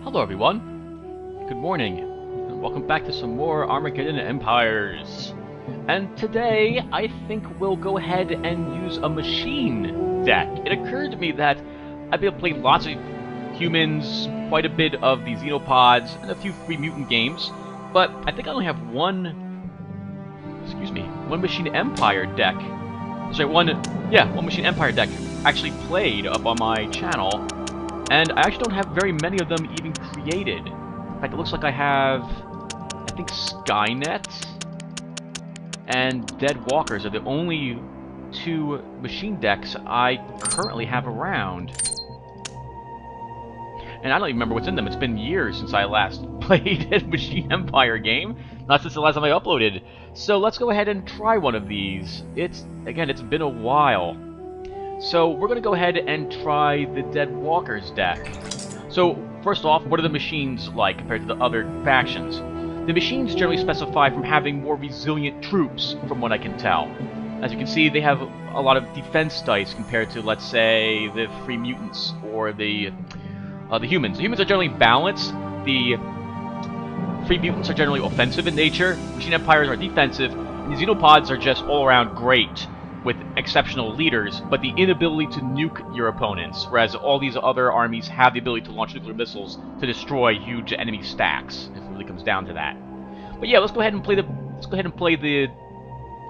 Hello everyone, good morning, and welcome back to some more Armageddon Empires. And today, I think we'll go ahead and use a machine deck. It occurred to me that I've been able to play lots of humans, quite a bit of the Xenopods, and a few free mutant games, but I think I only have one Machine Empire deck. Sorry, one Machine Empire deck actually played up on my channel. And I actually don't have very many of them even created. In fact, it looks like I have, I think Skynet and Dead Walkers are the only two machine decks I currently have around. And I don't even remember what's in them. It's been years since I last played a Machine Empire game. Not since the last time I uploaded. So let's go ahead and try one of these. It's been a while. So we're going to go ahead and try the Dead Walkers deck. So first off, what are the machines like compared to the other factions? The machines generally specify from having more resilient troops, from what I can tell. As you can see, they have a lot of defense dice compared to, let's say, the Free Mutants or the humans. The humans are generally balanced. The Free Mutants are generally offensive in nature. Machine Empires are defensive. And the Xenopods are just all around great, with exceptional leaders, but the inability to nuke your opponents, whereas all these other armies have the ability to launch nuclear missiles to destroy huge enemy stacks, if it really comes down to that. But yeah, let's go ahead and play the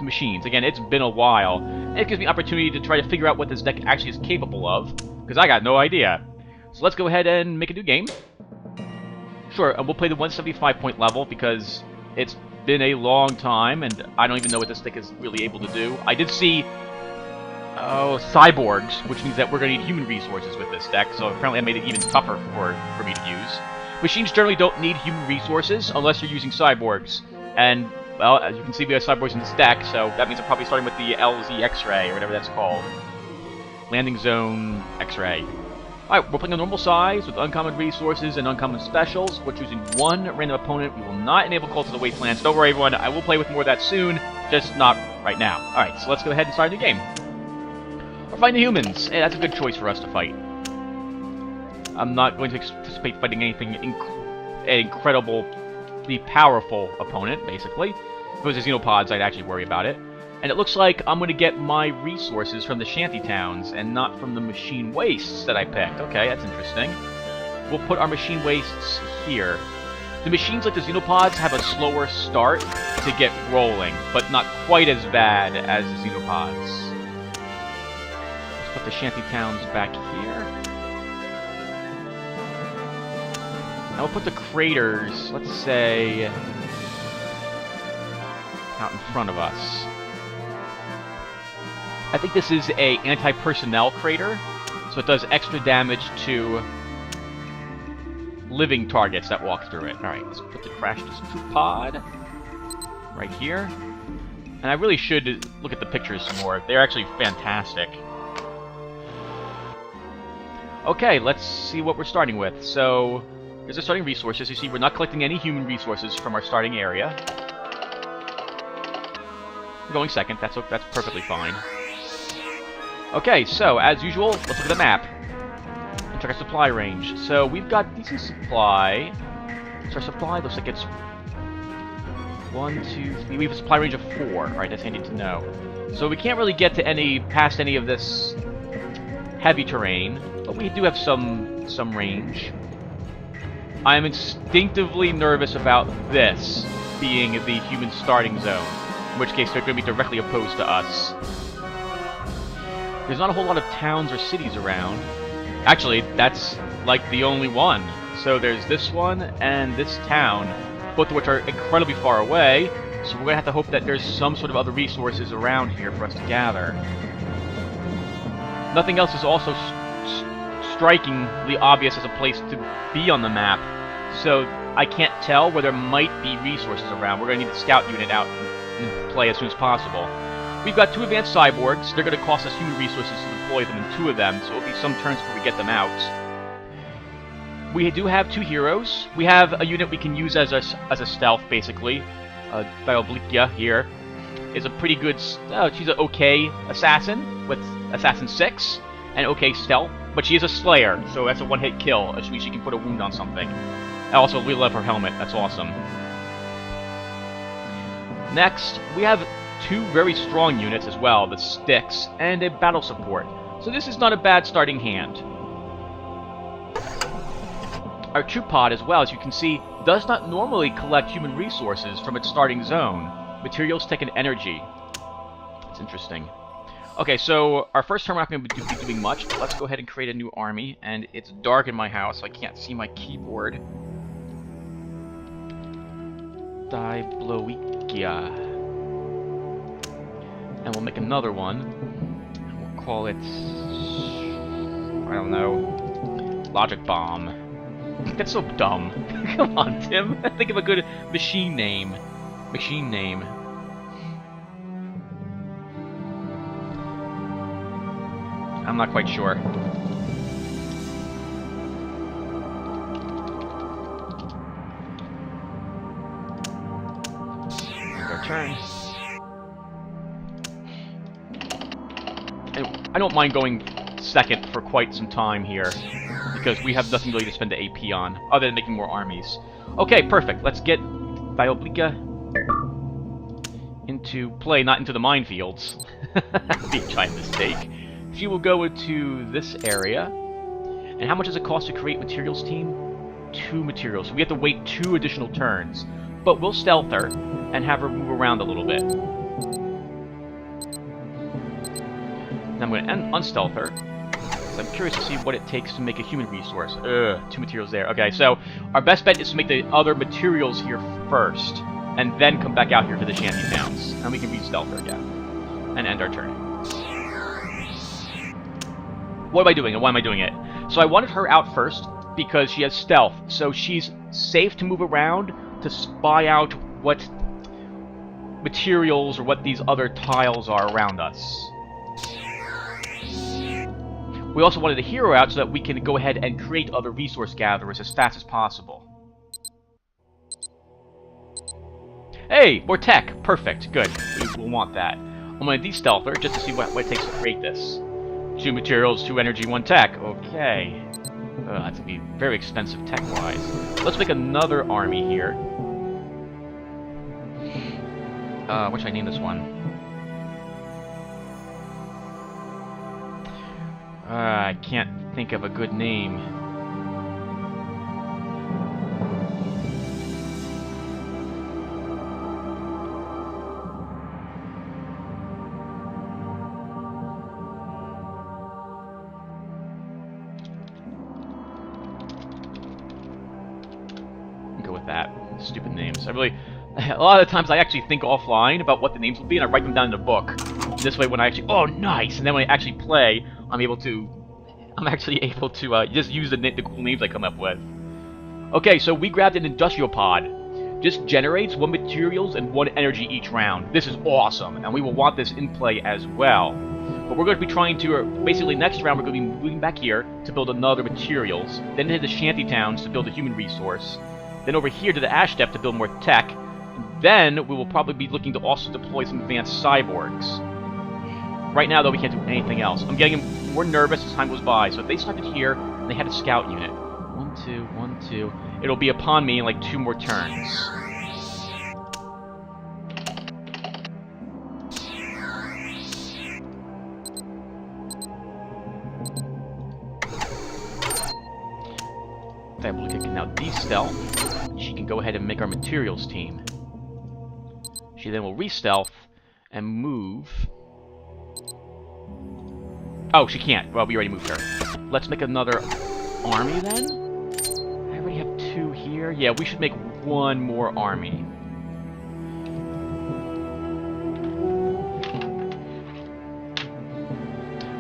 machines. Again, it's been a while, and it gives me an opportunity to try to figure out what this deck actually is capable of, because I got no idea. So let's go ahead and make a new game. Sure, and we'll play the 175-point level, because it's been a long time, and I don't even know what this deck is really able to do. I did see cyborgs, which means that we're going to need human resources with this deck, so apparently I made it even tougher for me to use. Machines generally don't need human resources unless you're using cyborgs, and, well, as you can see, we have cyborgs in this deck, so that means I'm probably starting with the LZ X-Ray, or whatever that's called. Landing Zone X-Ray. Alright, we're playing a normal size with uncommon resources and uncommon specials. We're choosing one random opponent. We will not enable Cult of the Wastelands. Don't worry, everyone. I will play with more of that soon, just not right now. Alright, so let's go ahead and start a new game. We're fighting the humans. Hey, that's a good choice for us to fight. I'm not going to anticipate fighting anything an incredibly powerful opponent, basically. If it was the Xenopods, I'd actually worry about it. And it looks like I'm going to get my resources from the shantytowns and not from the machine wastes that I picked. Okay, that's interesting. We'll put our machine wastes here. The machines like the Xenopods have a slower start to get rolling, but not quite as bad as the Xenopods. Let's put the shantytowns back here. Now we'll put the craters, let's say, out in front of us. I think this is a anti-personnel crater, so it does extra damage to living targets that walk through it. Alright, let's put the Crash Dispute Pod right here. And I really should look at the pictures some more. They're actually fantastic. Okay, let's see what we're starting with. So, here's our starting resources. You see, we're not collecting any human resources from our starting area. We're going second. That's perfectly fine. Okay, so, as usual, let's look at the map. Check our supply range. So, we've got decent supply. So our supply looks like it's 1, 2, 3. We have a supply range of 4. Alright, that's handy to know. So we can't really get to past any of this heavy terrain, but we do have some range. I'm instinctively nervous about this being the human starting zone, in which case they're going to be directly opposed to us. There's not a whole lot of towns or cities around. Actually, that's like the only one. So there's this one and this town, both of which are incredibly far away. So we're going to have to hope that there's some sort of other resources around here for us to gather. Nothing else is also strikingly obvious as a place to be on the map. So I can't tell where there might be resources around. We're going to need the scout unit out and play as soon as possible. We've got 2 advanced cyborgs. They're going to cost us human resources to deploy them in 2 of them, so it'll be some turns before we get them out. We do have 2 heroes. We have a unit we can use as a stealth, basically. Bioblikia here is a pretty good... she's an okay assassin with Assassin 6, and okay stealth. But she is a Slayer, so that's a one-hit kill. Which means she can put a wound on something. Also, we love her helmet. That's awesome. Next, we have two very strong units as well, the Sticks, and a battle support. So this is not a bad starting hand. Our troop pod, as well, as you can see, does not normally collect human resources from its starting zone. Materials take an energy. That's interesting. Okay, so our first turn we're not going to be doing much, but let's go ahead and create a new army. And it's dark in my house, so I can't see my keyboard. Dibloikia. And we'll make another one. We'll call it, I don't know, Logic Bomb. That's so dumb. Come on, Tim. Think of a good machine name. Machine name. I'm not quite sure. Our turn. I don't mind going second for quite some time here, because we have nothing really to spend the AP on, other than making more armies. Okay, perfect. Let's get Dioblica into play, not into the minefields. That'd be a giant mistake. She will go into this area. And how much does it cost to create materials team? 2 materials. So we have to wait 2 additional turns. But we'll stealth her and have her move around a little bit. Now I'm going to unstealth her. So I'm curious to see what it takes to make a human resource. 2 materials there. Okay, so our best bet is to make the other materials here first. And then come back out here to the shanty towns. And we can re-stealth her again. And end our turn. What am I doing, and why am I doing it? So I wanted her out first because she has stealth, so she's safe to move around to spy out what materials or what these other tiles are around us. We also wanted the hero out so that we can go ahead and create other resource gatherers as fast as possible. Hey, more tech. Perfect. Good. We'll want that. I'm going to de-stealth her just to see what it takes to create this. 2 materials, 2 energy, 1 tech. Okay. That's going to be very expensive tech-wise. Let's make another army here. What should I name this one? I can't think of a good name. Stupid names. A lot of the times I actually think offline about what the names will be, and I write them down in a book. This way, when I actually, oh, nice, and then when I actually play, I'm actually able to just use the cool names I come up with. Okay, so we grabbed an industrial pod. Just generates 1 materials and 1 energy each round. This is awesome, and we will want this in play as well. But we're going to be trying to, basically next round we're going to be moving back here to build another materials, then to the shanty towns to build a human resource, then over here to the Ash Depth to build more tech. Then we will probably be looking to also deploy some advanced cyborgs. Right now, though, we can't do anything else. I'm getting more nervous as time goes by. So if they started here and they had a scout unit, 1, 2, 1, 2, it'll be upon me in like 2 more turns. Dibloikia can now de-stealth. She can go ahead and make our materials team. She then will re-stealth and move. Oh, she can't. Well, we already moved her. Let's make another army then. I already have 2 here. Yeah, we should make 1 more army.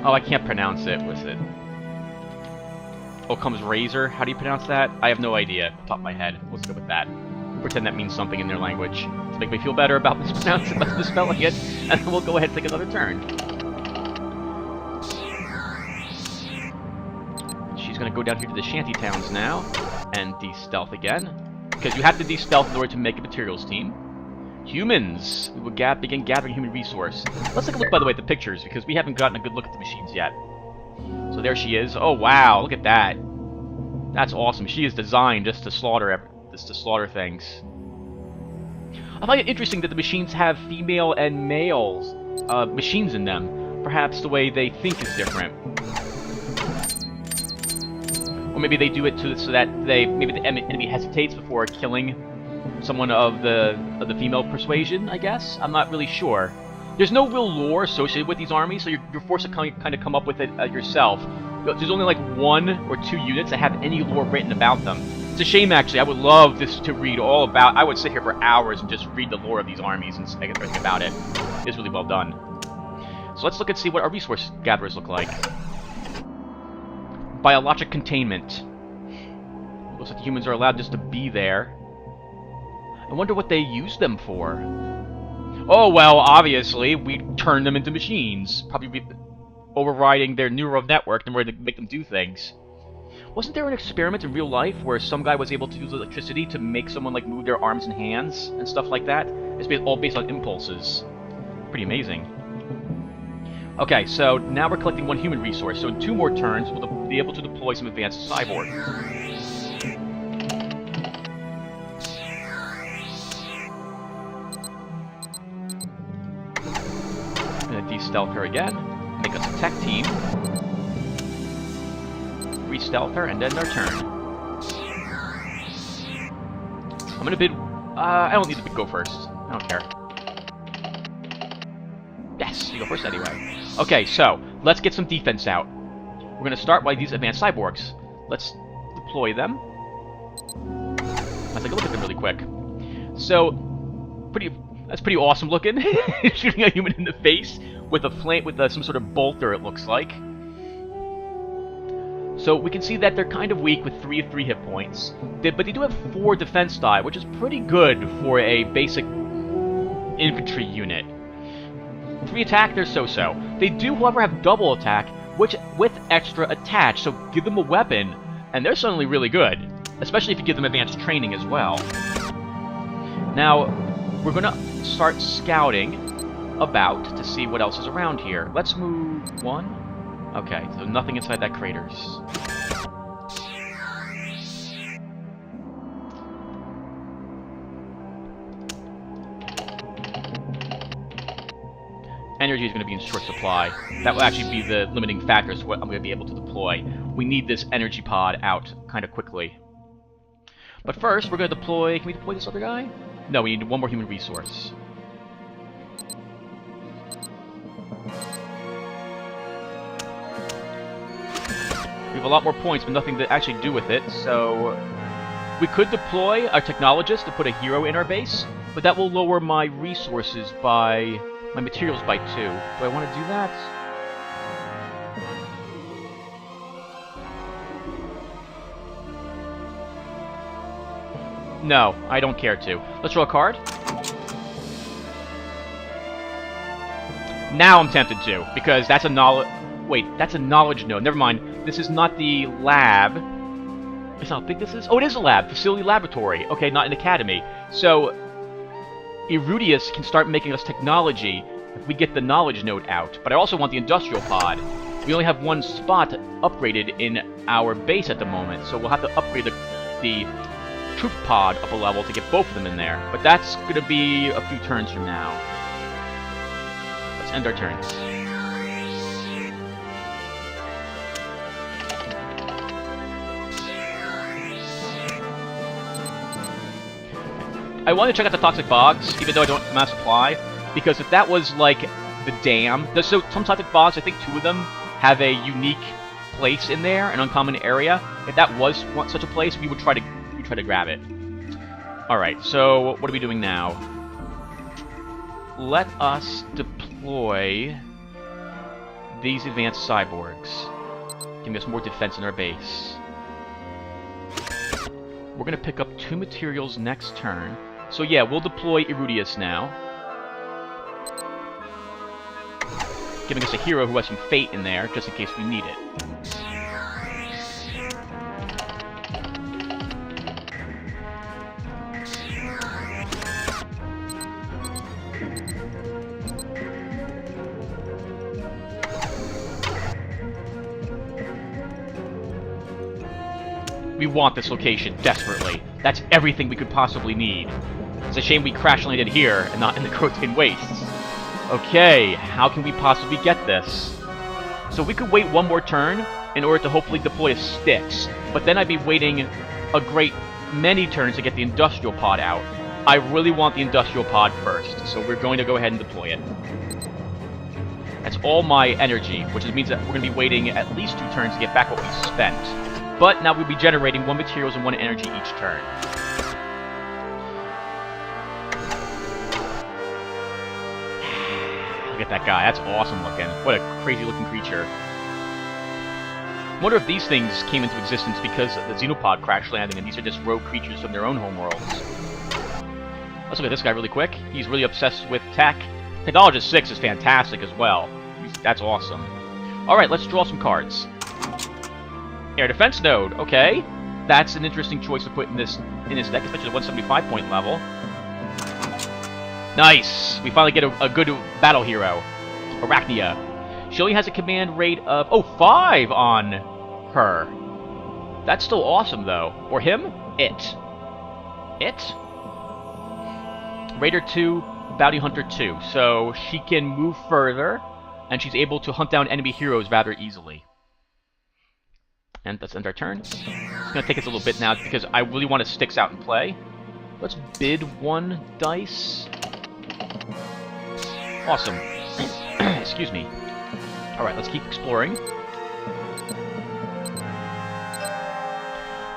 Oh, I can't pronounce it. What's it? Oh, comes Razor. How do you pronounce that? I have no idea off the top of my head. Let's go with that. Pretend that means something in their language to make me feel better about misspelling it, and then we'll go ahead and take another turn. She's going to go down here to the shanty towns now and de-stealth again, because you have to de-stealth in order to make a materials team. Humans! We will begin gathering human resource. Let's take a look, by the way, at the pictures, because we haven't gotten a good look at the machines yet. So there she is. Oh wow, look at that. That's awesome. She is designed just to slaughter things. I find it interesting that the machines have female and males machines in them. Perhaps the way they think is different. Or maybe they do it so that maybe the enemy hesitates before killing someone of the female persuasion, I guess? I'm not really sure. There's no real lore associated with these armies, so you're forced to kind of come up with it yourself. There's only like 1 or 2 units that have any lore written about them. It's a shame, actually. I would love this to read all about... I would sit here for hours and just read the lore of these armies and say everything about it. It's really well done. So let's look and see what our resource gatherers look like. Biologic containment. Looks like humans are allowed just to be there. I wonder what they use them for. Oh, well, obviously, we turn them into machines. Probably overriding their neural network in order to make them do things. Wasn't there an experiment in real life where some guy was able to use electricity to make someone like move their arms and hands and stuff like that? It's all based on impulses. Pretty amazing. Okay, so now we're collecting 1 human resource. So in 2 more turns, we'll be able to deploy some advanced cyborgs. I'm gonna de-stealth her again. Make us a tech team. Re-stealth her, and end our turn. I'm gonna bid... I don't need to go first. I don't care. Yes, you go first anyway. Okay, so, let's get some defense out. We're gonna start by these advanced cyborgs. Let's deploy them. Let's take a look at them really quick. So, that's pretty awesome looking. Shooting a human in the face with a flame, with some sort of bolter, it looks like. So we can see that they're kind of weak with 3 of 3 hit points, but they do have 4 defense die, which is pretty good for a basic infantry unit. 3 attack, they're so-so. They do, however, have double attack, which with extra attach, so give them a weapon, and they're suddenly really good, especially if you give them advanced training as well. Now, we're gonna start scouting about to see what else is around here. Let's move 1. Okay, so nothing inside that craters. Energy is going to be in short supply. That will actually be the limiting factor to what I'm going to be able to deploy. We need this energy pod out kind of quickly. But first, we're going to deploy... Can we deploy this other guy? No, we need 1 more human resource. We have a lot more points, but nothing to actually do with it, so... We could deploy a technologist to put a hero in our base, but that will lower my resources by... my materials by 2. Do I want to do that? No, I don't care to. Let's draw a card. Now I'm tempted to, because that's a knowledge... Wait, that's a knowledge node. Never mind. This is not the lab. It's not how big this is? Oh, it is a lab. Facility laboratory. Okay, not an academy. So, Erudius can start making us technology if we get the knowledge node out. But I also want the industrial pod. We only have 1 spot upgraded in our base at the moment, so we'll have to upgrade the troop pod up a level to get both of them in there. But that's going to be a few turns from now. Let's end our turns. I want to check out the toxic bogs, even though I don't mass supply, because if that was like the dam, so some toxic bogs, I think 2 of them have a unique place in there, an uncommon area. If that was such a place, we would try to grab it. All right, so what are we doing now? Let us deploy these advanced cyborgs, giving us more defense in our base. We're going to pick up 2 materials next turn. So yeah, we'll deploy Erudius now. Giving us a hero who has some fate in there, just in case we need it. We want this location desperately. That's everything we could possibly need. It's a shame we crash landed here and not in the Crotan Wastes. Okay, how can we possibly get this? So we could wait one more turn in order to hopefully deploy a Styx, but then I'd be waiting a great many turns to get the industrial pod out. I really want the industrial pod first, so we're going to go ahead and deploy it. That's all my energy, which means that we're going to be waiting at least 2 turns to get back what we spent. But now we'll be generating 1 materials and 1 energy each turn. Look at that guy, that's awesome looking. What a crazy looking creature. I wonder if these things came into existence because of the Xenopod crash landing and these are just rogue creatures from their own homeworlds. Let's look at this guy really quick. He's really obsessed with tech. Technologist 6 is fantastic as well. That's awesome. Alright, let's draw some cards. Air Defense Node, okay. That's an interesting choice to put in this deck, especially at 175 point level. Nice! We finally get a good battle hero. Arachnia. She only has a command rate of... Oh, 5 on her. That's still awesome, though. Or him? It. It? Raider 2, Bounty Hunter 2. So she can move further, and she's able to hunt down enemy heroes rather easily. And let's end our turn. It's going to take us a little bit now because I really want to Styx out and play. Let's bid 1 dice. Awesome. Excuse me. Alright, let's keep exploring.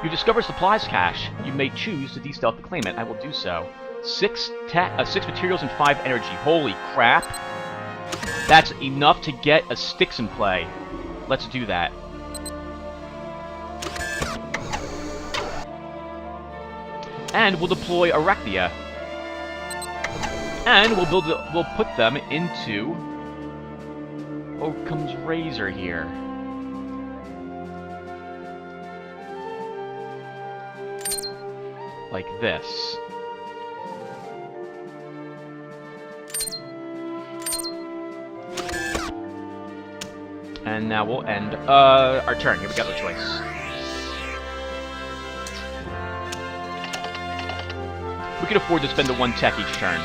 You discover supplies cache. You may choose to de-stealth to claim it. I will do so. 6 materials and 5 energy. Holy crap. That's enough to get a Styx in play. Let's do that. And we'll deploy Arachnia. And we'll put them into Occam's Razor here. Like this. And now we'll end our turn. Here we got no choice. We can afford to spend the 1 tech each turn.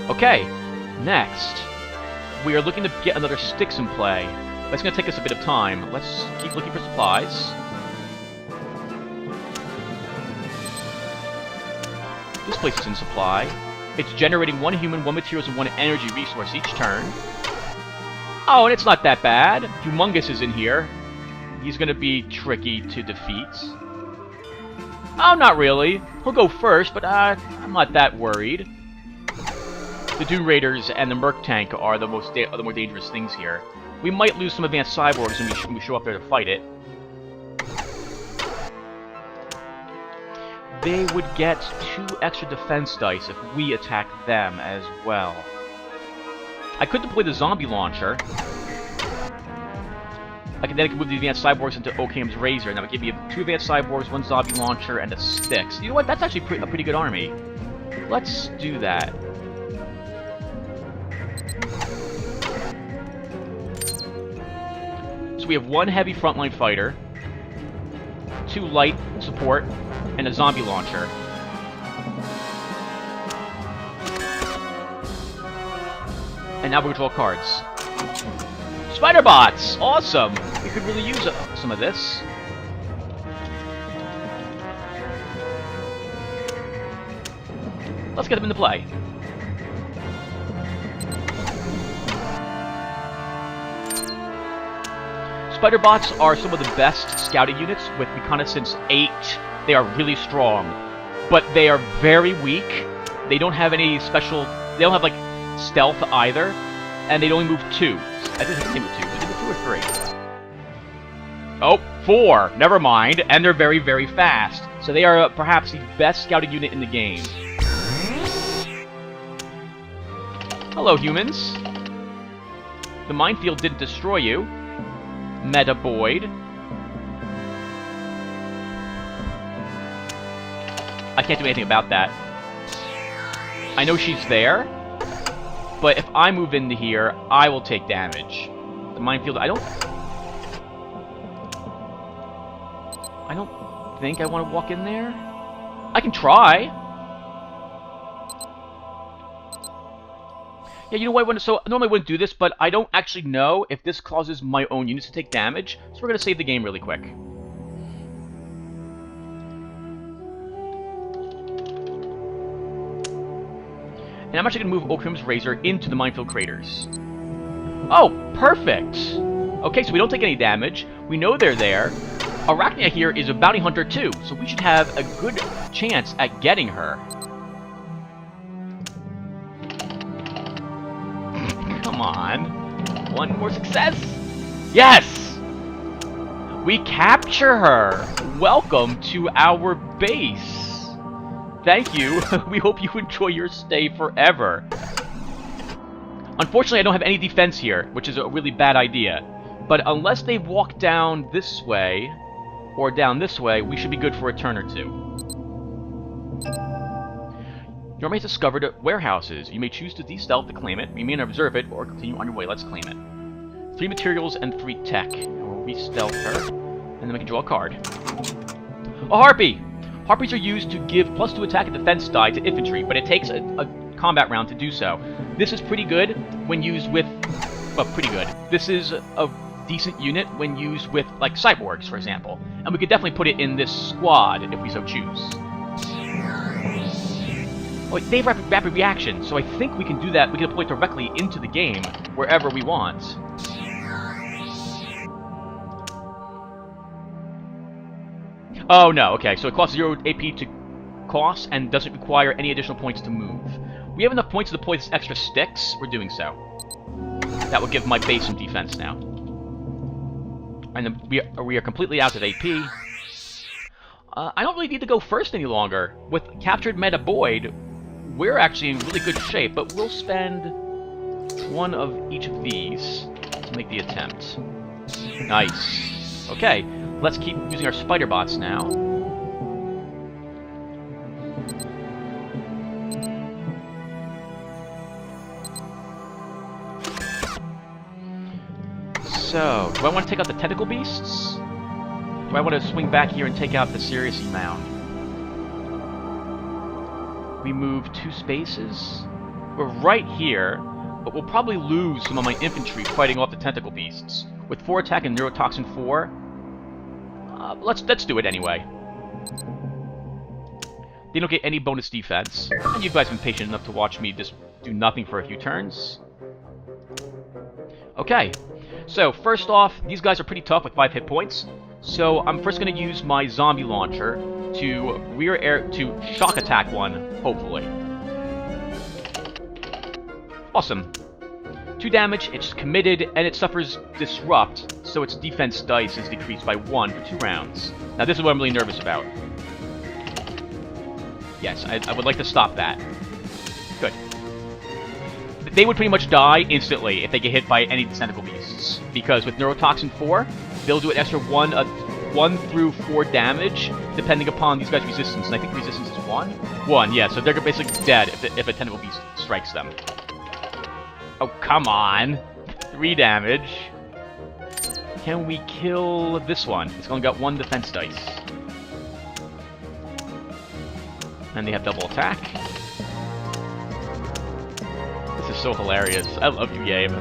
Okay, next. We are looking to get another Styx in play. That's going to take us a bit of time. Let's keep looking for supplies. This place is in supply. It's generating 1 human, 1 materials, and 1 energy resource each turn. Oh, and it's not that bad. Humongous is in here. He's going to be tricky to defeat. Oh, not really. He'll go first, but I'm not that worried. The Dune Raiders and the Merc Tank are the more dangerous things here. We might lose some advanced cyborgs when we show up there to fight it. They would get 2 extra defense dice if we attack them as well. I could deploy the zombie launcher. Then I can move the advanced cyborgs into Occam's Razor, and that would give me 2 advanced cyborgs, 1 zombie launcher, and a Styx. You know what? That's actually a pretty good army. Let's do that. So we have 1 heavy frontline fighter, 2 light support, and a zombie launcher. And now we're going to draw cards. Spider bots! Awesome! We could really use some of this. Let's get them into play. Spider bots are some of the best scouting units with Reconnaissance 8. They are really strong, but they are very weak. They don't have any special... They don't have, like, stealth either, and they only move 2. I think they move 2. Was it 2 or 3? Oh, 4. Never mind. And they're very, very fast. So they are perhaps the best scouting unit in the game. Hello, humans. The minefield didn't destroy you. Metaboid. I can't do anything about that. I know she's there, but if I move into here, I will take damage. The minefield, I think I want to walk in there. I can try. Yeah, you know what? So normally I wouldn't do this, but I don't actually know if this causes my own units to take damage. So we're gonna save the game really quick. And I'm actually gonna move Oakham's Razor into the minefield craters. Oh, perfect! Okay, so we don't take any damage. We know they're there. Arachnia here is a bounty hunter too, so we should have a good chance at getting her. Come on. One more success. Yes! We capture her. Welcome to our base. Thank you. We hope you enjoy your stay forever. Unfortunately, I don't have any defense here, which is a really bad idea. But unless they walk down this way, or down this way, we should be good for a turn or two. Your army has discovered warehouses. You may choose to de-stealth to claim it, you may observe it, or continue on your way. Let's claim it. 3 materials and 3 tech. We'll re-stealth her, and then we can draw a card. A harpy! Harpies are used to give +2 attack and defense die to infantry, but it takes a combat round to do so. This is pretty good when used with... well, pretty good. This is a decent unit when used with, like, cyborgs, for example. And we could definitely put it in this squad if we so choose. Oh, they have rapid reaction, so I think we can do that. We can deploy directly into the game, wherever we want. Oh, no, okay, so it costs 0 AP to cost and doesn't require any additional points to move. We have enough points to deploy this extra sticks. We're doing so. That will give my base some defense now. And then we are completely out of AP. I don't really need to go first any longer. With captured Meta Boyd, we're actually in really good shape, but we'll spend 1 of each of these to make the attempt. Nice. Okay, let's keep using our spider bots now. So, do I want to take out the tentacle beasts? Do I want to swing back here and take out the Seriousy Mound? We move 2 spaces. We're right here, but we'll probably lose some of my infantry fighting off the tentacle beasts. With 4 attack and neurotoxin 4, let's do it anyway. They don't get any bonus defense, and you guys have been patient enough to watch me just do nothing for a few turns. Okay. So, first off, these guys are pretty tough with 5 hit points. So, I'm first going to use my zombie launcher to shock attack one, hopefully. Awesome. 2 damage, it's committed, and it suffers disrupt, so its defense dice is decreased by 1 for 2 rounds. Now, this is what I'm really nervous about. Yes, I would like to stop that. Good. They would pretty much die instantly if they get hit by any of the tentacle beasts. Because with Neurotoxin 4, they'll do an extra 1 through 4 damage, depending upon these guys' resistance. And I think resistance is 1? 1, yeah, so they're basically dead if a tentacle beast strikes them. Oh, come on! 3 damage. Can we kill this one? It's only got 1 defense dice. And they have double attack. This is so hilarious. I love you, game.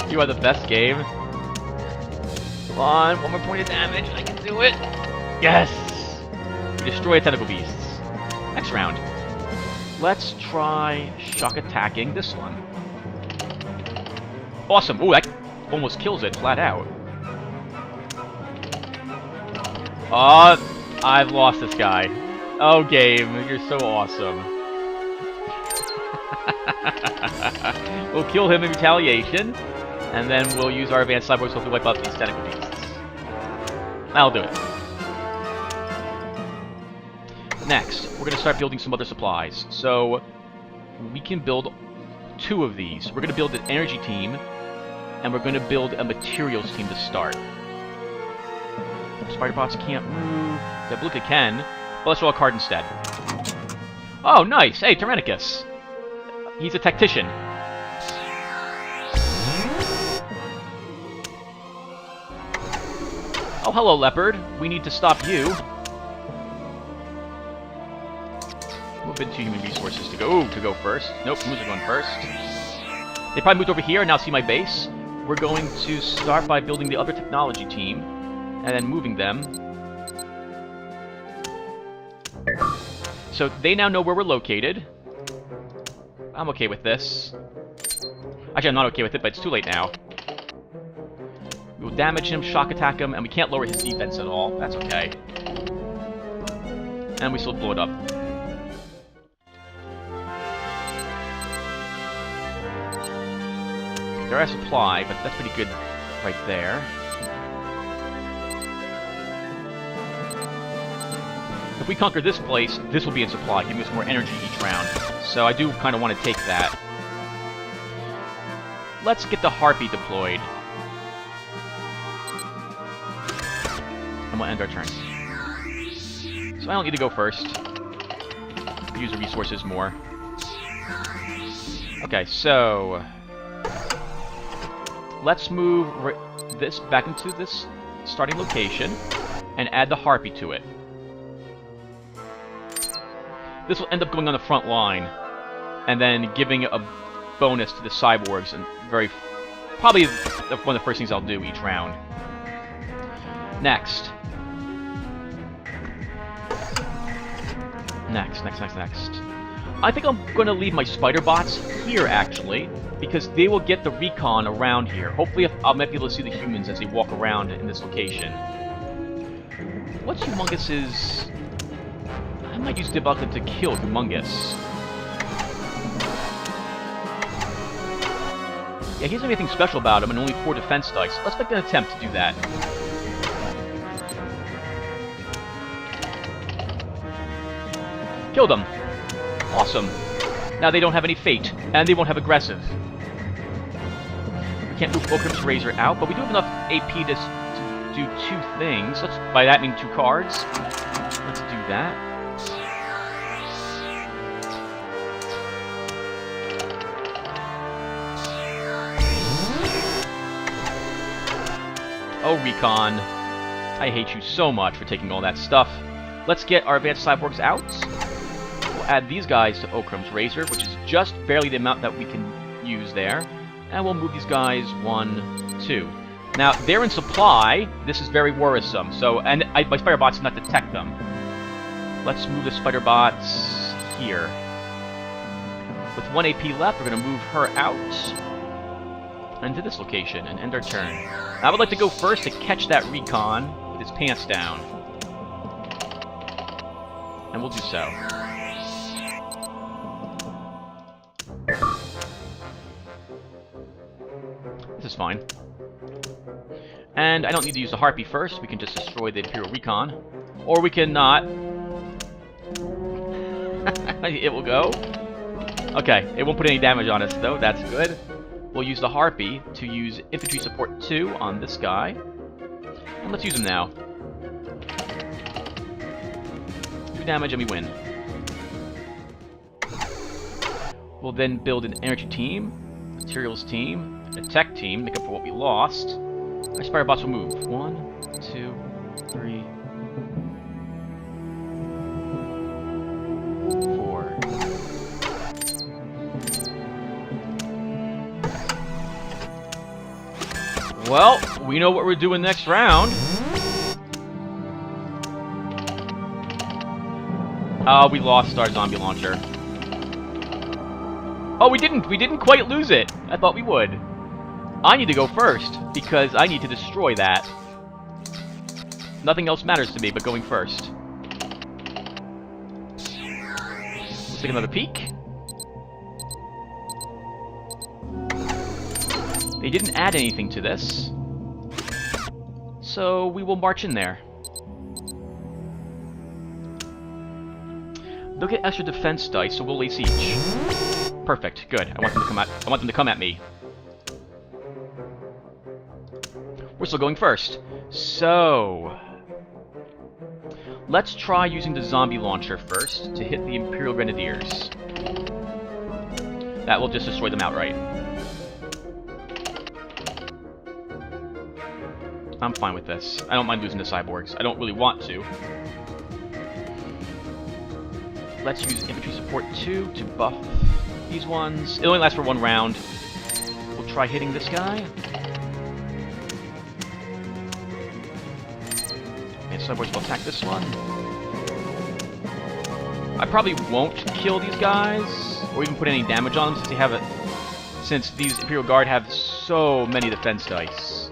You are the best game. Come on, 1 more point of damage. I can do it. Yes! We destroy tentacle beasts. Next round. Let's try shock attacking this one. Awesome. Ooh, that almost kills it flat out. Oh, I've lost this guy. Oh, game, you're so awesome. We'll kill him in retaliation, and then we'll use our advanced cyborgs to hopefully wipe out these tentacle beasts. That'll do it. Next, we're going to start building some other supplies. So, we can build 2 of these. We're going to build an energy team, and we're going to build a materials team to start. Spider bots can't move. Zabluka can. Well, let's roll a card instead. Oh, nice! Hey, Tyrannicus! He's a tactician. Oh, hello, Leopard. We need to stop you. Move into human resources to go first. Nope, humans are going first. They probably moved over here and now see my base. We're going to start by building the other technology team, and then moving them. So they now know where we're located. I'm okay with this. Actually, I'm not okay with it, but it's too late now. We'll damage him, shock attack him, and we can't lower his defense at all. That's okay. And we still blow it up. They're at supply, but that's pretty good right there. If we conquer this place, this will be in supply, giving us more energy each round. So I do kind of want to take that. Let's get the Harpy deployed. And we'll end our turn. So I don't need to go first. Use the resources more. Okay, so let's move this back into this starting location and add the Harpy to it. This will end up going on the front line and then giving a bonus to the cyborgs, and probably one of the first things I'll do each round. Next. I think I'm going to leave my spider bots here, actually, because they will get the recon around here. Hopefully I might be able to see the humans as they walk around in this location. What's Humongous's... I might use Debugger to kill Humongous. Yeah, he doesn't have anything special about him and only 4 defense dice. Let's make an attempt to do that. Killed him. Awesome. Now they don't have any fate, and they won't have aggressive. We can't move Fulcrum's Razor out, but we do have enough AP to do 2 things. By that I mean 2 cards. Let's do that. Oh, Recon. I hate you so much for taking all that stuff. Let's get our advanced cyborgs out. We'll add these guys to Okrum's Razor, which is just barely the amount that we can use there. And we'll move these guys 1, 2. Now, they're in supply. This is very worrisome. So, my spider bots cannot detect them. Let's move the spider bots here. With 1 AP left, we're going to move her out into this location and end our turn. I would like to go first to catch that Recon with his pants down. And we'll do so. This is fine. And I don't need to use the Harpy first. We can just destroy the Imperial Recon. Or we can not. It will go. Okay, it won't put any damage on us, though. That's good. We'll use the Harpy to use Infantry Support 2 on this guy. And let's use him now. 2 damage and we win. We'll then build an energy team, materials team, a tech team, make up for what we lost. Our spider bots will move. 1, 2, 3, 4. Well, we know what we're doing next round. We lost our zombie launcher. Oh, we didn't. We didn't quite lose it. I thought we would. I need to go first, because I need to destroy that. Nothing else matters to me but going first. Let's take another peek. They didn't add anything to this. So we will march in there. They'll get extra defense dice, so we'll ace each. Perfect, good. I want them to come at me. We're still going first. So let's try using the zombie launcher first to hit the Imperial Grenadiers. That will just destroy them outright. I'm fine with this. I don't mind losing to cyborgs. I don't really want to. Let's use infantry support 2 to buff these ones. It only lasts for 1 round. We'll try hitting this guy. And cyborgs will attack this one. I probably won't kill these guys, or even put any damage on them since they have since these Imperial Guard have so many defense dice.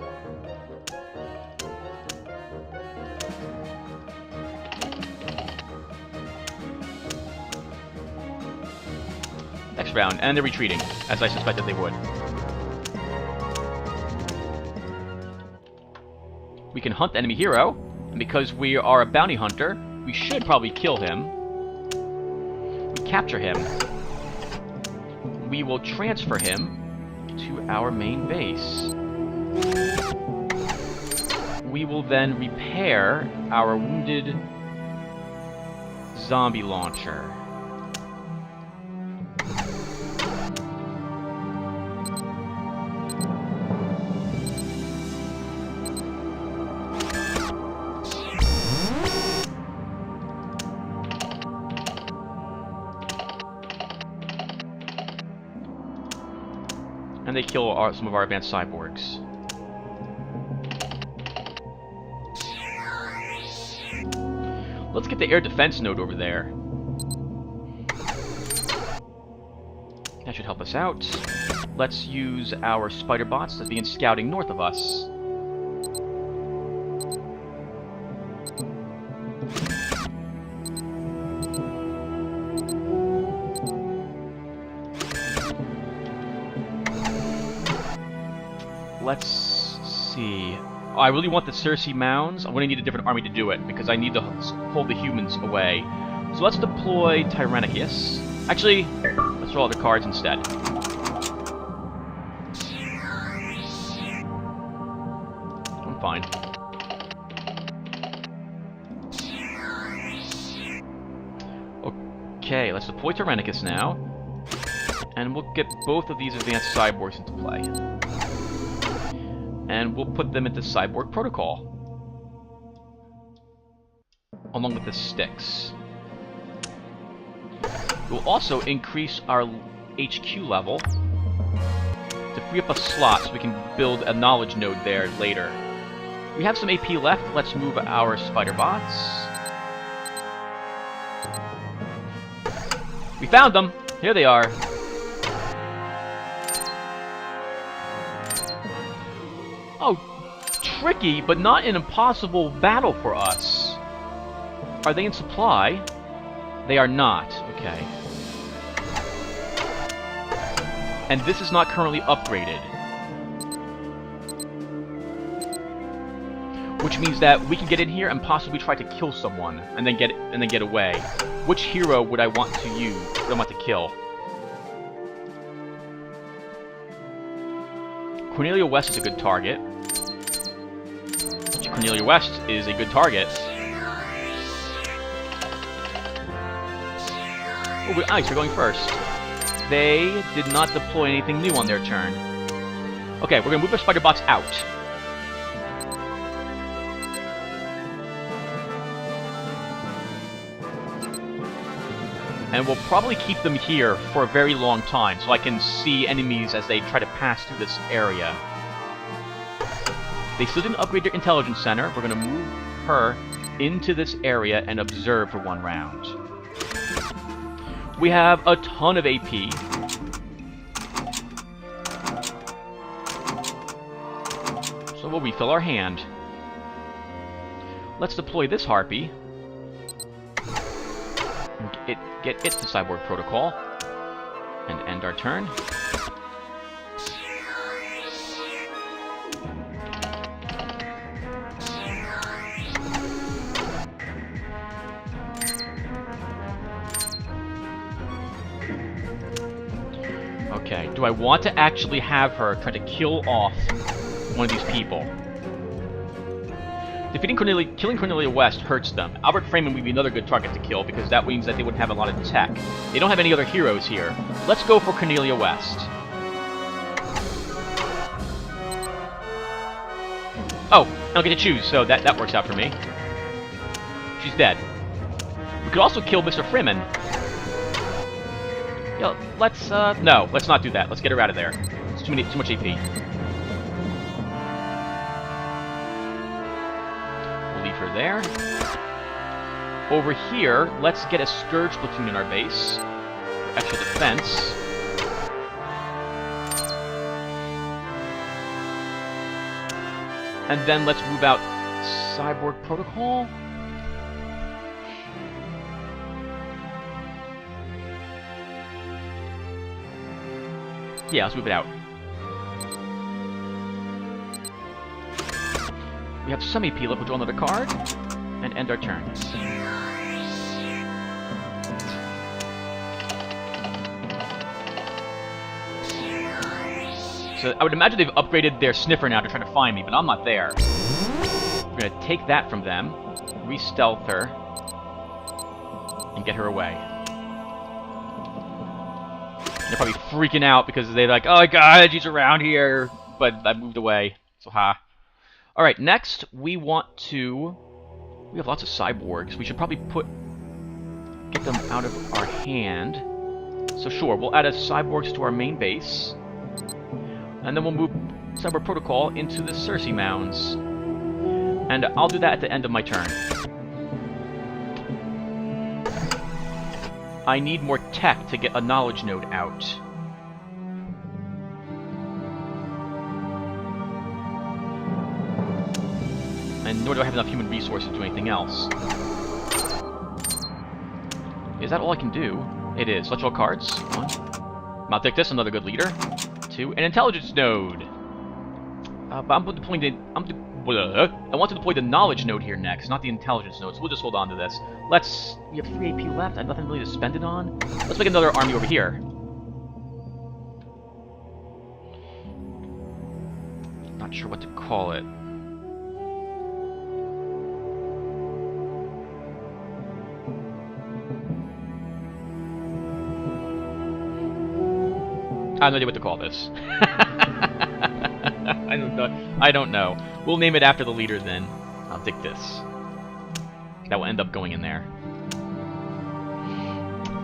Next round, and they're retreating, as I suspected they would. We can hunt the enemy hero, and because we are a bounty hunter, we should probably kill him. We capture him. We will transfer him to our main base. We will then repair our wounded zombie launcher. And they kill some of our advanced cyborgs. Let's get the air defense node over there. That should help us out. Let's use our spider bots to begin scouting north of us. Let's see. Oh, I really want the Circe Mounds. I'm going to need a different army to do it, because I need to hold the humans away. So let's deploy Tyrannicus. Actually, let's roll other cards instead. I'm fine. Okay, let's deploy Tyrannicus now. And we'll get both of these advanced cyborgs into play. And we'll put them into Cyborg Protocol. Along with the sticks. We'll also increase our HQ level to free up a slot so we can build a knowledge node there later. We have some AP left. Let's move our spider bots. We found them! Here they are. Oh, tricky, but not an impossible battle for us. Are they in supply? They are not. Okay. And this is not currently upgraded. Which means that we can get in here and possibly try to kill someone and then get away. Which hero would I want to use? Would I want to kill? Cornelia West is a good target. Cornelia West is a good target. Oh, nice, we're going first. They did not deploy anything new on their turn. Okay, we're going to move our spider bots out. And we'll probably keep them here for a very long time, so I can see enemies as they try to pass through this area. They still didn't upgrade their intelligence center. We're going to move her into this area and observe for 1 round. We have a ton of AP. So we'll refill our hand. Let's deploy this harpy. Get it to Cyborg Protocol. And end our turn. Okay, do I want to actually have her try to kill off one of these people? Killing Cornelia West hurts them. Albert Freeman would be another good target to kill because that means that they wouldn't have a lot of tech. They don't have any other heroes here. Let's go for Cornelia West. Oh, I don't get to choose, so that works out for me. She's dead. We could also kill Mr. Freeman. Yo, let's, no, let's not do that. Let's get her out of there. It's too much AP. We'll leave her there. Over here, let's get a Scourge platoon in our base for extra defense. And then let's move out Cyborg Protocol. Yeah, let's move it out. We have some AP left. We'll draw another card and end our turn. So I would imagine they've upgraded their sniffer now to try to find me, but I'm not there. We're gonna take that from them, re-stealth her, and get her away. They're probably freaking out because they're like, oh my god, she's around here, but I moved away, so ha. Alright, next we want to... We have lots of cyborgs. We should probably get them out of our hand. So sure, we'll add a cyborgs to our main base. And then we'll move Cyborg Protocol into the Circe Mounds. And I'll do that at the end of my turn. I need more tech to get a knowledge node out. And nor do I have enough human resources to do anything else. Is that all I can do? It is. Let's draw cards. One. Maltictus, another good leader. Two. An intelligence node. But I'm deploying the... I want to deploy the knowledge node here next, not the intelligence node, so we'll just hold on to this. We have 3 AP left, I have nothing really to spend it on. Let's make another army over here. Not sure what to call it. I have no idea what to call this. I don't know. We'll name it after the leader then. I'll dig this. That will end up going in there.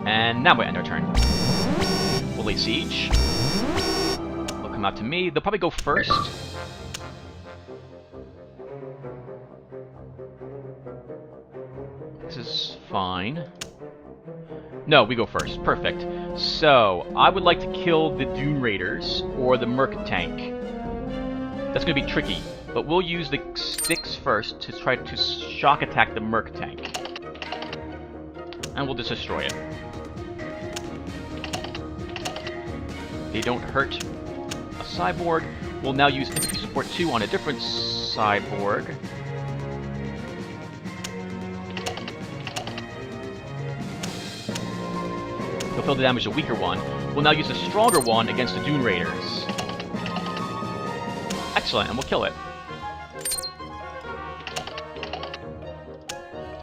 And now we end our turn. We'll lay siege. They'll come out to me. They'll probably go first. This is fine. No, we go first. Perfect. So, I would like to kill the Dune Raiders or the Merc tank. That's going to be tricky, but we'll use the sticks first to try to shock attack the Merc tank. And we'll just destroy it. They don't hurt a cyborg. We'll now use infantry support 2 on a different cyborg. He'll feel the damage of the weaker one. We'll now use the stronger one against the Dune Raiders. Excellent, and we'll kill it.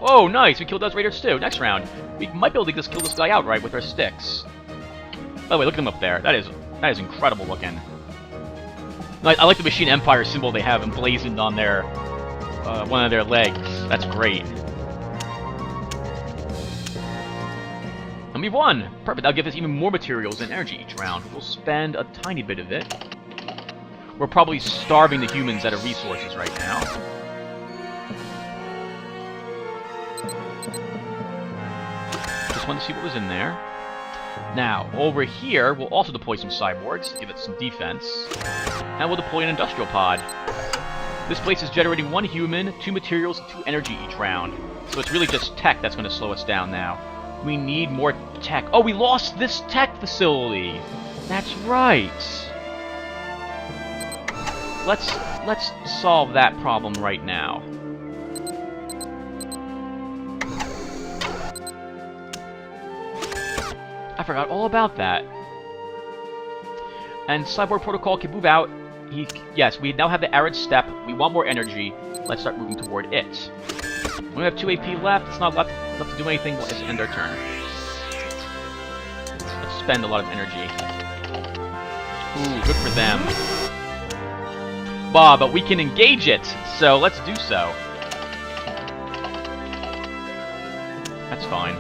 Whoa, nice! We killed those raiders too. Next round, we might be able to just kill this guy outright with our sticks. By the way, look at him up there. That is incredible looking. I like the Machine Empire symbol they have emblazoned on their one of their legs. That's great. And we've won! Perfect, that'll give us even more materials and energy each round. We'll spend a tiny bit of it. We're probably starving the humans out of resources right now. Just wanted to see what was in there. Now, over here, we'll also deploy some cyborgs to give it some defense. And we'll deploy an industrial pod. This place is generating 1 human, 2 materials, 2 energy each round. So it's really just tech that's going to slow us down now. We need more tech. Oh, we lost this tech facility! That's right! Let's solve that problem right now. I forgot all about that. And Cyborg Protocol can move out. Yes, we now have the Arid Steppe. We want more energy. Let's start moving toward it. We have 2 AP left. It's not enough to do anything. Let's end our turn. Let's spend a lot of energy. Ooh, good for them. But we can engage it, so let's do so. That's fine.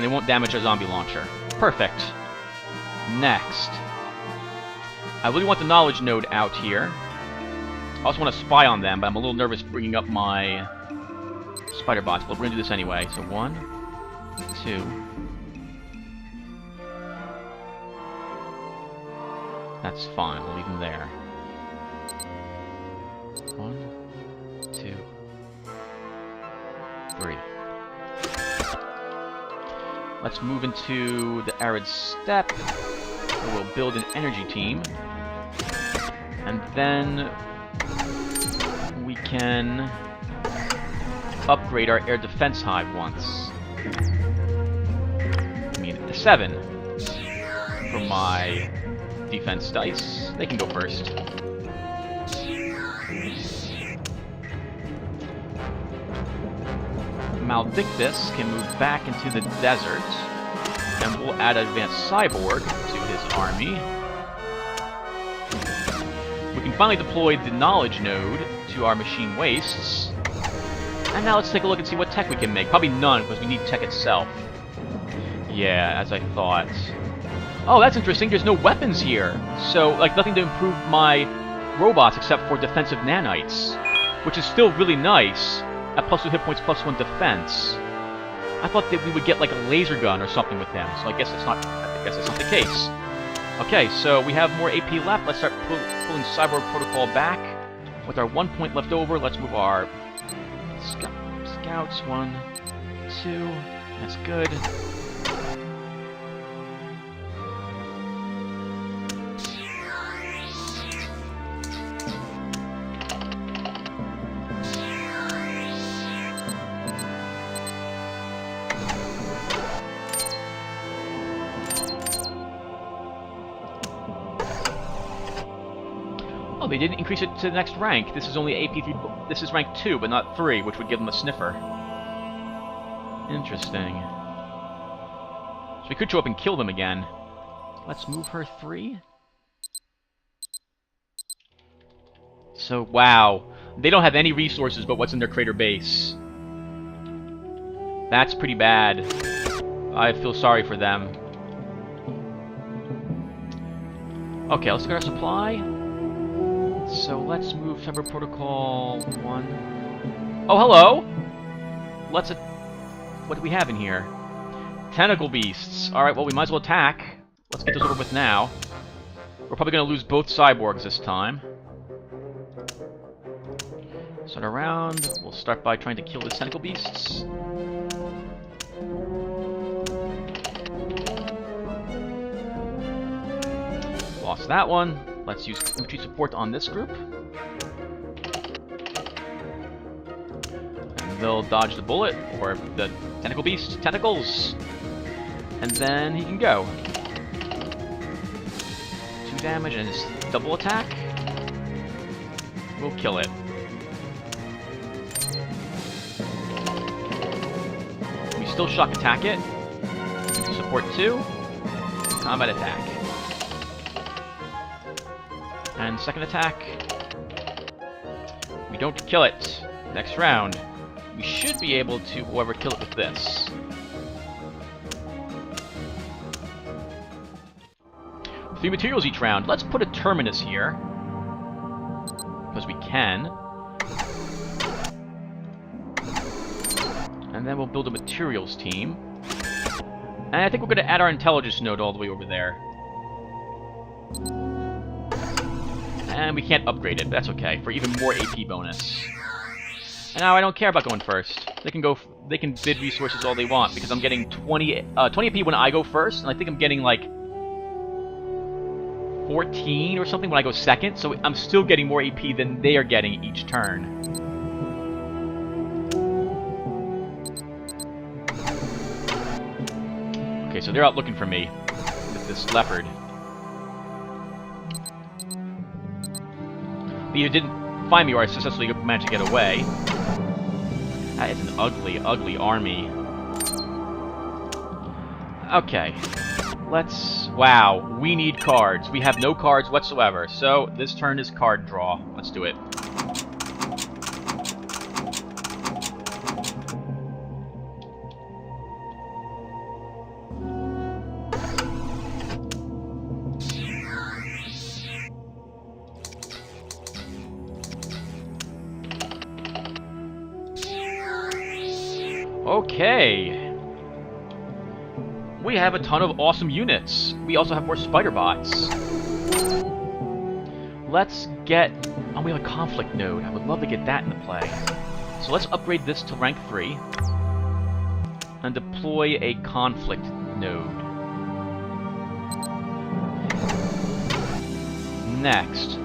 And they won't damage our zombie launcher. Perfect. Next. I really want the knowledge node out here. I also want to spy on them, but I'm a little nervous bringing up my spider bots. But we're going to do this anyway. So 1, 2. That's fine. We'll leave them there. 1, 2, 3. Let's move into the arid steppe, where we'll build an energy team. And then we can upgrade our air defense hive once. I mean, 7 for my defense dice. They can go first. Maldictus can move back into the desert, and we'll add an advanced cyborg to his army. We can finally deploy the knowledge node to our machine wastes. And now let's take a look and see what tech we can make. Probably none, because we need tech itself. Yeah, as I thought. Oh, that's interesting. There's no weapons here. So, like, nothing to improve my robots except for defensive nanites, which is still really nice. At +2 hit points, +1 defense. I thought that we would get like a laser gun or something with him, so I guess that's not the case. Okay, so we have more AP left. Let's start pulling Cyborg Protocol back. With our 1 point left over, let's move our scouts. 1, 2. That's good. Oh, they didn't increase it to the next rank. This is only AP3. This is rank 2, but not 3, which would give them a sniffer. Interesting. So we could show up and kill them again. Let's move her 3. So, wow. They don't have any resources but what's in their crater base. That's pretty bad. I feel sorry for them. Okay, let's get our supply. So let's move Cyber Protocol 1. Oh, hello! What do we have in here? Tentacle beasts. Alright, well, we might as well attack. Let's get this over with now. We're probably going to lose both cyborgs this time. Start around. We'll start by trying to kill the tentacle beasts. Lost that one. Let's use infantry support on this group. And they'll dodge the bullet, or the tentacle beast tentacles. And then he can go. 2 damage and his double attack. We'll kill it. We still shock attack it. Infantry support 2. Combat attack. And second attack. We don't kill it. Next round. We should be able to, however, kill it with this. Three materials each round. Let's put a terminus here. Because we can. And then we'll build a materials team. And I think we're going to add our intelligence node all the way over there. And we can't upgrade it, but that's okay, for even more AP bonus. And now I don't care about going first. They can bid resources all they want, because I'm getting 20 AP when I go first, and I think I'm getting like 14 or something when I go second, so I'm still getting more AP than they are getting each turn. Okay, so they're out looking for me with this leopard. They either didn't find me or I successfully managed to get away. That is an ugly, ugly army. Okay. Wow, we need cards. We have no cards whatsoever, so this turn is card draw. Let's do it. Okay. We have a ton of awesome units. We also have more spider bots. Let's get... Oh, we have a conflict node. I would love to get that into play. So let's upgrade this to rank 3. And deploy a conflict node. Next.